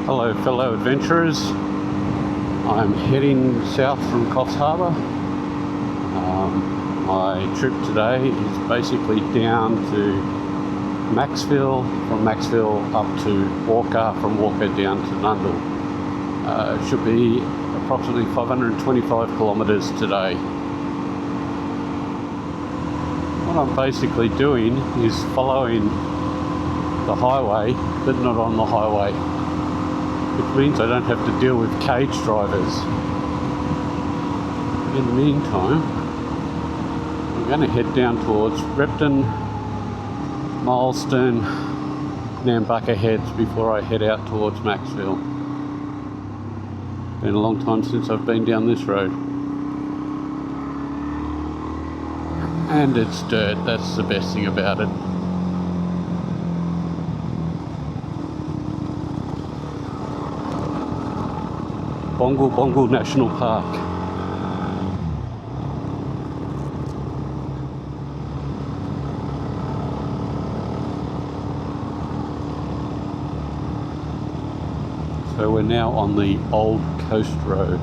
Hello fellow adventurers, I'm heading south from Coffs Harbour. My trip today is basically down to Macksville, from Macksville up to Walcha, from Walcha down to Nundle. It should be approximately 525 kilometres today. What I'm basically doing is following the highway but not on the highway, which means I don't have to deal with cage drivers. In the meantime, I'm going to head down towards Repton, Milestone, Nambucca Heads before I head out towards Macksville. Been a long time since I've been down this road. And it's dirt, that's the best thing about it. Bongle Bongle National Park. So we're now on the Old Coast Road.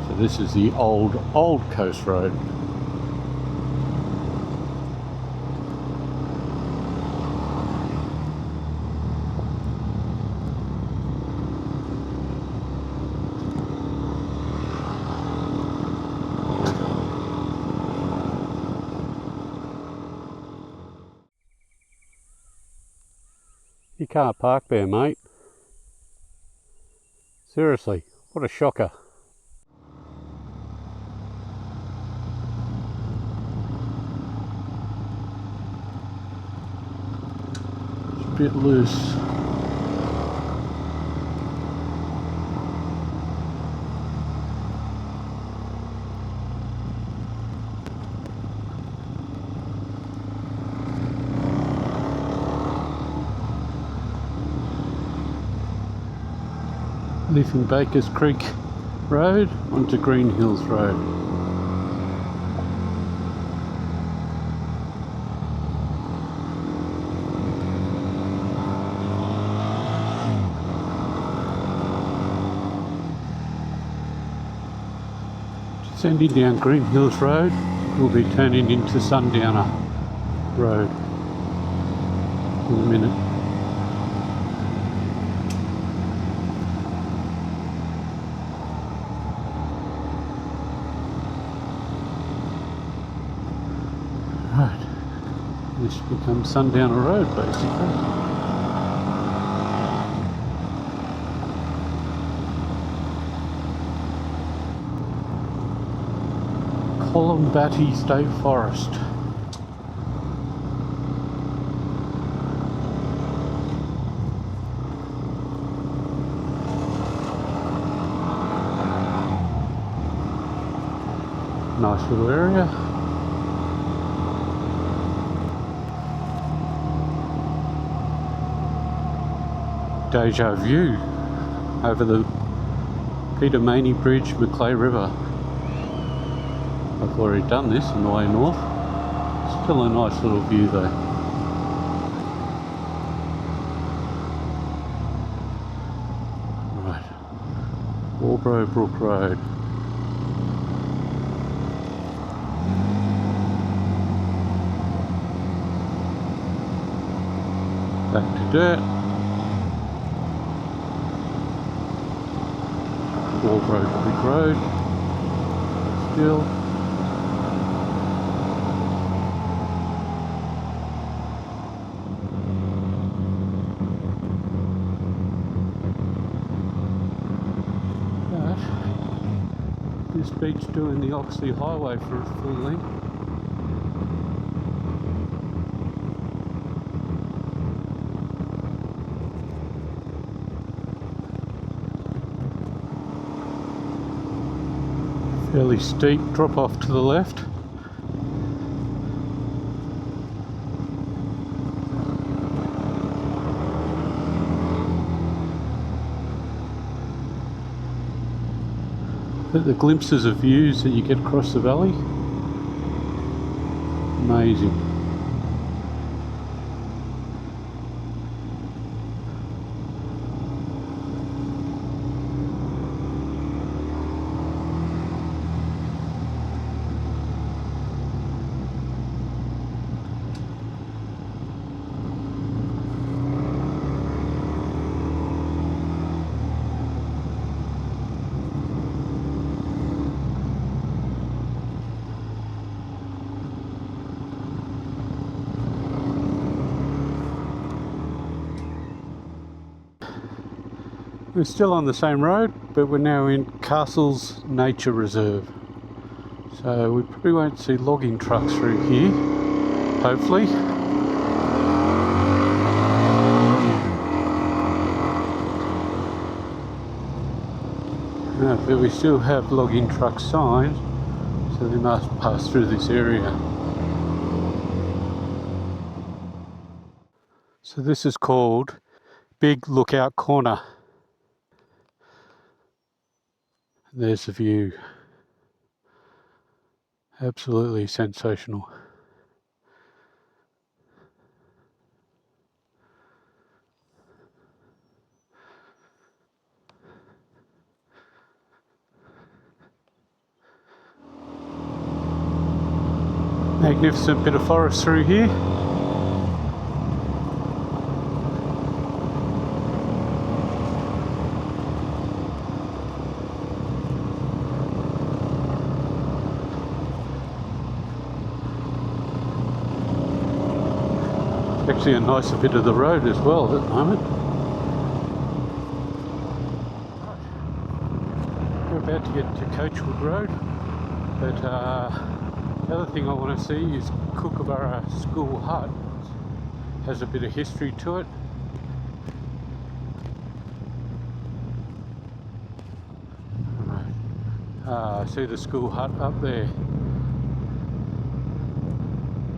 So this is the Old Coast Road. You can't park there, mate. Seriously, what a shocker. It's a bit loose. Leaving Bakers Creek Road onto Green Hills Road. Descending down Green Hills Road, we'll be turning into Sundowner Road in a minute. Right, this becomes Sundowner Road basically. Columbati State Forest. Nice little area. Deja view over the Peter Maney Bridge, Macleay River. I've already done this on the way north. Still a nice little view though. Right, Walbro Brook Road. Back to dirt. Walbro Creek Road, still. But this beach doing the Oxley Highway for its full length. Fairly steep drop off to the left. But the glimpses of views that you get across the valley, amazing. We're still on the same road, but we're now in Castles Nature Reserve. So we probably won't see logging trucks through here, hopefully. But we still have logging truck signs, so they must pass through this area. So this is called Big Lookout Corner. There's the view. Absolutely sensational. Magnificent bit of forest through here. Actually a nicer bit of the road as well at the moment. We're about to get to Coachwood Road, but the other thing I want to see is Kookaburra School Hut. Has a bit of history to it. Right. See the school hut up there?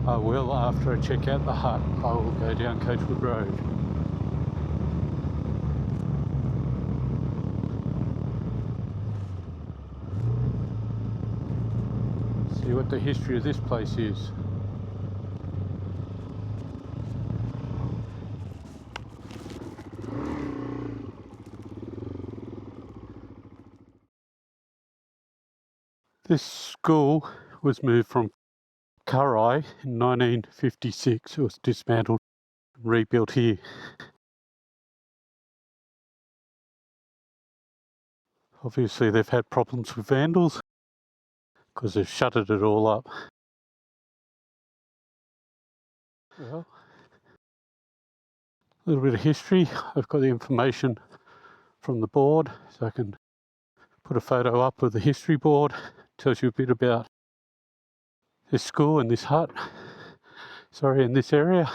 I will, after I check out the hut, I will go down Coachwood Road. See what the history of this place is. This school was moved from Currai in 1956. It was dismantled and rebuilt here. Obviously they've had problems with vandals because they've shuttered it all up. Well, a little bit of history. I've got the information from the board, so I can put a photo up of the history board. Tells you a bit about this school and this hut. Sorry, in this area.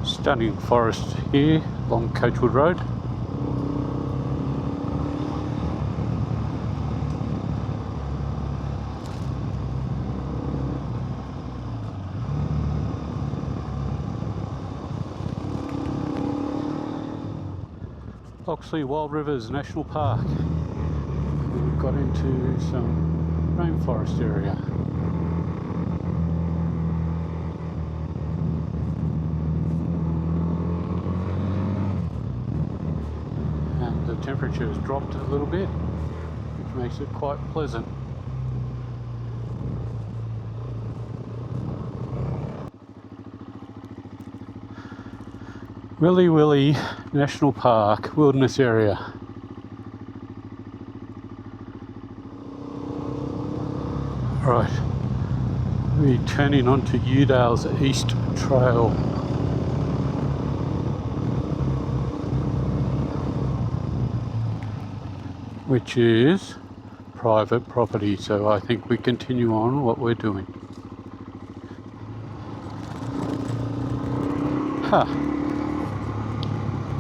Stunning forest here along Coachwood Road. Oxley Wild Rivers National Park. We've got into some rainforest area. And the temperature has dropped a little bit, which makes it quite pleasant. Willy Willy National Park, wilderness area. Right, we're turning onto Udale's East Trail. Which is private property, so I think we continue on what we're doing.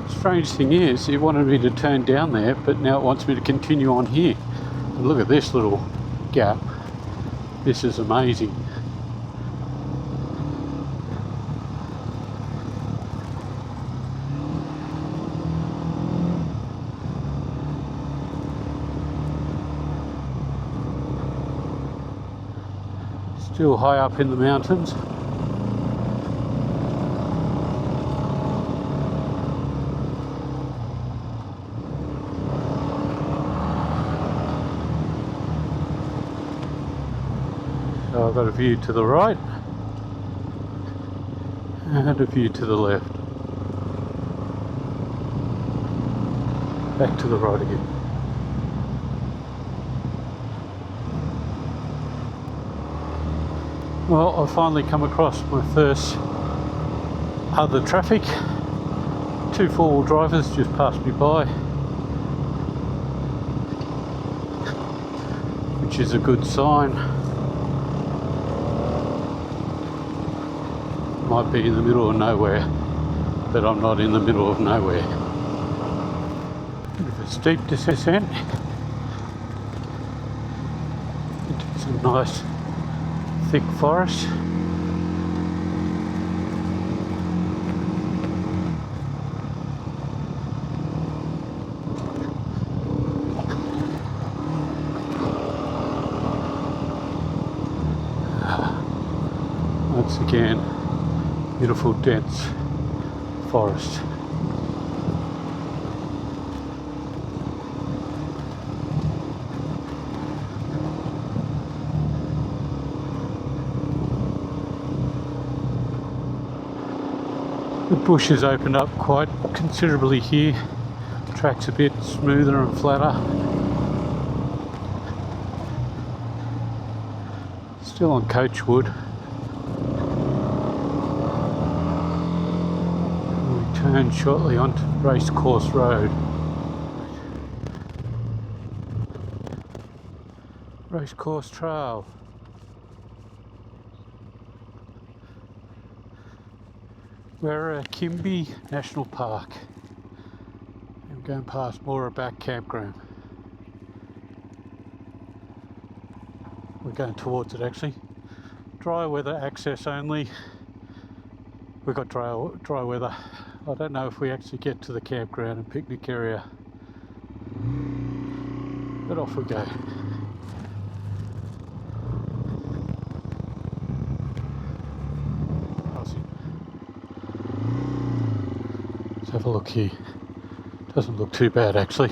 Strange thing is, it wanted me to turn down there, but now it wants me to continue on here. And look at this little gap. This is amazing. Still high up in the mountains. So I've got a view to the right. And a view to the left. Back to the right again. Well, I've finally come across my first other traffic. 2 4-wheel drivers just passed me by, which is a good sign. Might be in the middle of nowhere, but I'm not in the middle of nowhere. Bit of a steep descent into some nice thick forest. Once again, beautiful dense forest. The bush has opened up quite considerably here. Track's a bit smoother and flatter. Still on coachwood. We turn shortly onto Racecourse Road. Racecourse Trail. We're at Kimby National Park. I'm going past Moraback Campground. We're going towards it actually. Dry weather access only. We've got dry weather. I don't know if we actually get to the campground and picnic area. But off we go. Let's have a look here. Doesn't look too bad actually.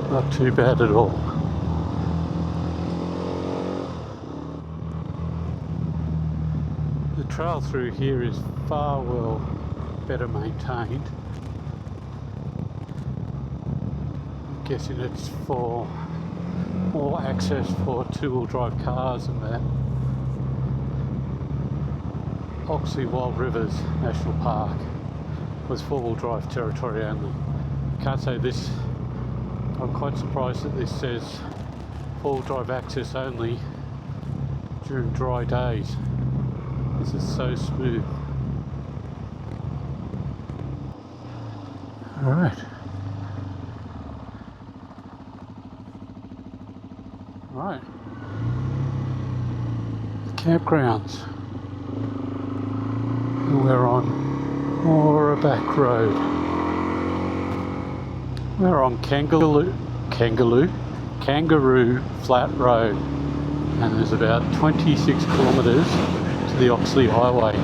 Not too bad at all. The trail through here is far better maintained. I'm guessing it's for more access for 2-wheel drive cars and that. Oxley Wild Rivers National Park was 4-wheel drive territory only. Can't say this. I'm quite surprised that this says 4-wheel drive access only during dry days. This is so smooth. Alright. Right. The campgrounds. And we're on Moraback Road. We're on Kangaroo Flat Road, and there's about 26 kilometres to the Oxley Highway.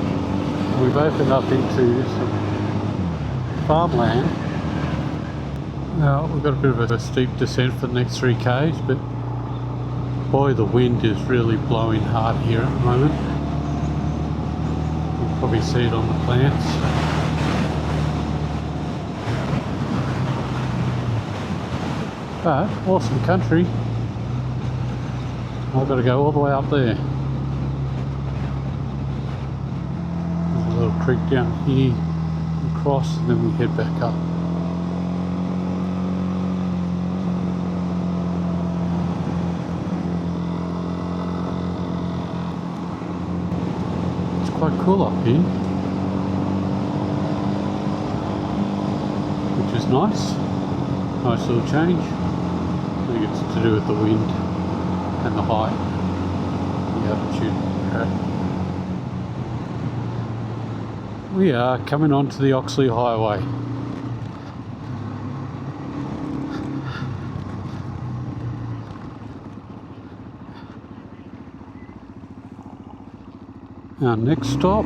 We've opened up into some farmland. Now we've got a bit of a steep descent for the next 3 k's, but boy, the wind is really blowing hard here at the moment. You can probably see it on the plants. But awesome country. I've got to go all the way up there. There's a little creek down here, we cross, and then we head back up. It's quite cool up here, which is nice. Nice little change. I think it's to do with the wind and the height, the altitude. Okay. We are coming onto the Oxley Highway. Our next stop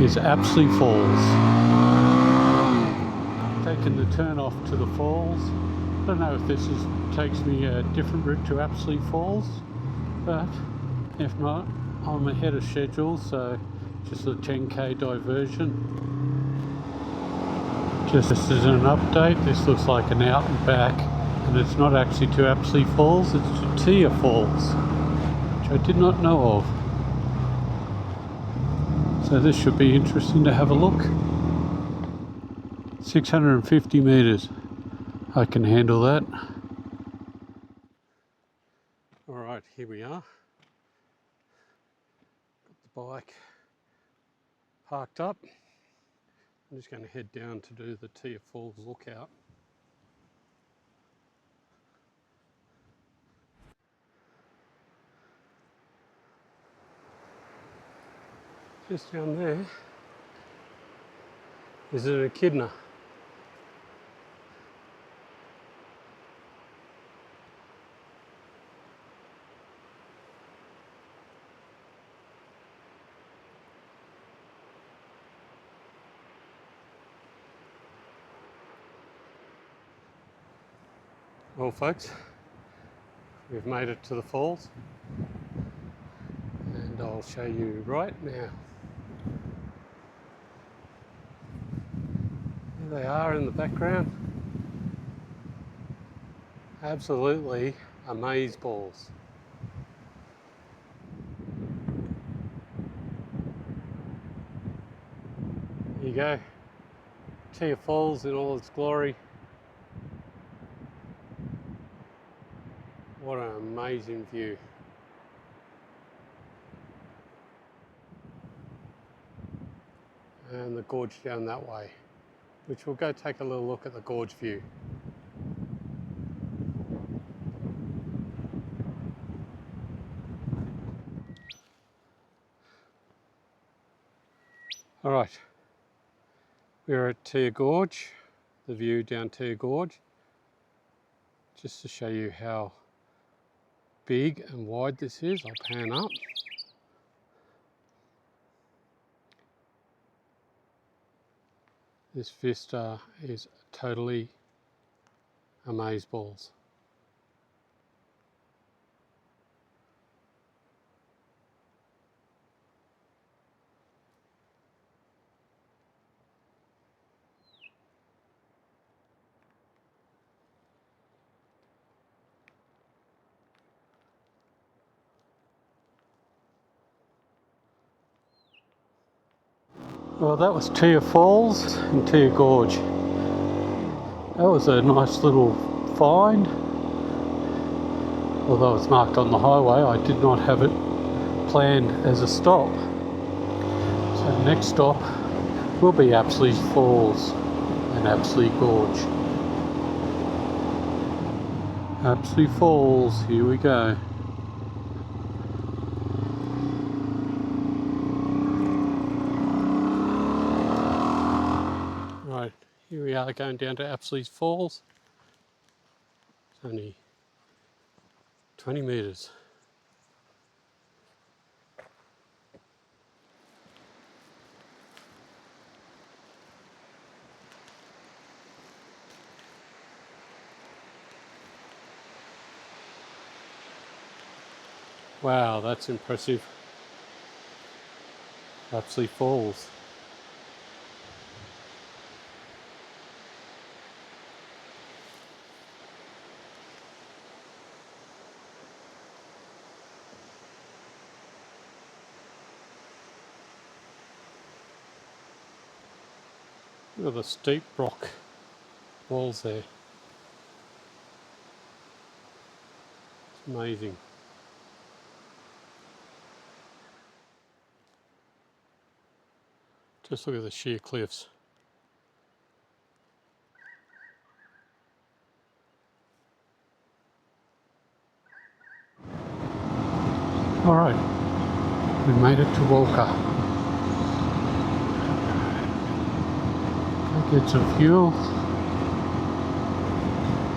is Apsley Falls. Taking the turn off to the falls, I don't know if this takes me a different route to Apsley Falls, but if not, I'm ahead of schedule, so just a 10k diversion. Just as an update, this looks like an out and back, and it's not actually to Apsley Falls, it's to Tia Falls, which I did not know of. So this should be interesting to have a look. 650 metres. I can handle that. Alright, here we are. Got the bike parked up. I'm just going to head down to do the Tia Falls lookout. Just down there is an echidna. Well folks, we've made it to the falls and I'll show you right now. There they are in the background. Absolutely amazeballs. There you go, Tia Falls in all its glory. What an amazing view. And the gorge down that way, which we'll go take a little look at the gorge view. Alright, we're at Tia Gorge, the view down Tia Gorge, just to show you how big and wide this is. I'll pan up. This vista is totally amazeballs. Well, that was Tia Falls and Tia Gorge. That was a nice little find. Although it's marked on the highway, I did not have it planned as a stop. So the next stop will be Apsley Falls and Apsley Gorge. Apsley Falls, here we go. Here we are going down to Apsley Falls. It's only 20 metres. Wow, that's impressive. Apsley Falls. Look at the steep rock walls there. It's amazing. Just look at the sheer cliffs. Alright, we made it to Walcha. Get some fuel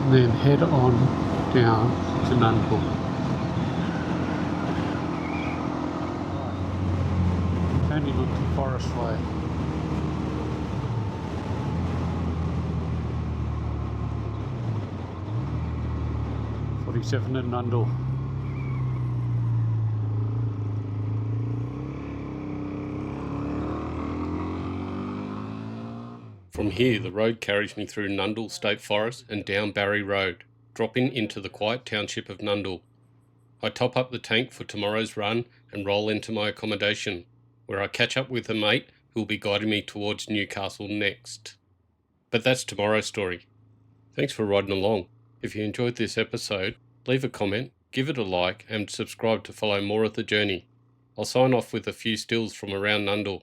and then head on down to Nundle. Turning onto Forest Way. 577 in Nundle. From here, the road carries me through Nundle State Forest and down Barry Road, dropping into the quiet township of Nundle. I top up the tank for tomorrow's run and roll into my accommodation, where I catch up with a mate who will be guiding me towards Newcastle next. But that's tomorrow's story. Thanks for riding along. If you enjoyed this episode, leave a comment, give it a like and subscribe to follow more of the journey. I'll sign off with a few stills from around Nundle.